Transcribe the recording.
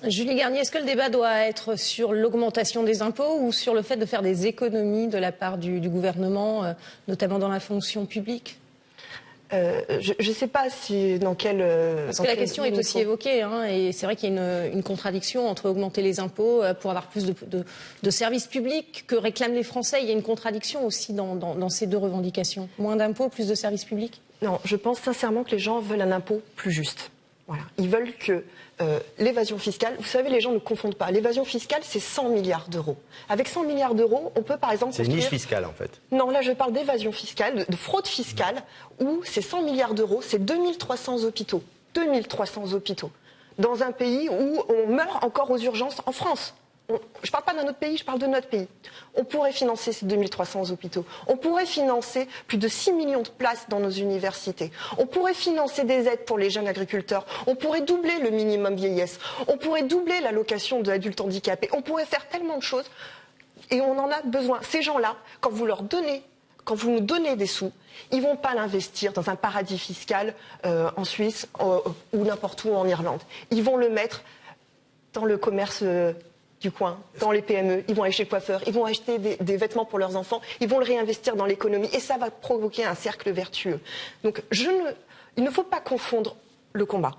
Julie Garnier, est-ce que le débat doit être sur l'augmentation des impôts ou sur le fait de faire des économies de la part du gouvernement, notamment dans la fonction publique ? Je ne sais pas si dans quel... Parce que la question est aussi évoquée, hein, et c'est vrai qu'il y a une contradiction entre augmenter les impôts pour avoir plus de services publics que réclament les Français. Il y a une contradiction aussi dans ces deux revendications. Moins d'impôts, plus de services publics ? Non, je pense sincèrement que les gens veulent un impôt plus juste. Voilà. Ils veulent que l'évasion fiscale, vous savez, les gens ne confondent pas. L'évasion fiscale, c'est 100 milliards d'euros. Avec 100 milliards d'euros, on peut par exemple... C'est une niche fiscale en fait. Non, là je parle d'évasion fiscale, de fraude fiscale, où c'est 100 milliards d'euros, c'est 2300 hôpitaux. 2300 hôpitaux. Dans un pays où on meurt encore aux urgences en France. Je ne parle pas d'un autre pays, je parle de notre pays. On pourrait financer ces 2300 hôpitaux. On pourrait financer plus de 6 millions de places dans nos universités. On pourrait financer des aides pour les jeunes agriculteurs. On pourrait doubler le minimum vieillesse. On pourrait doubler l'allocation de adultes handicapés. On pourrait faire tellement de choses et on en a besoin. Ces gens-là, quand vous nous donnez des sous, ils ne vont pas l'investir dans un paradis fiscal en Suisse ou n'importe où en Irlande. Ils vont le mettre dans le commerce du coin, dans les PME, ils vont aller chez le coiffeur, ils vont acheter des vêtements pour leurs enfants, ils vont le réinvestir dans l'économie et ça va provoquer un cercle vertueux. Donc il ne faut pas confondre le combat.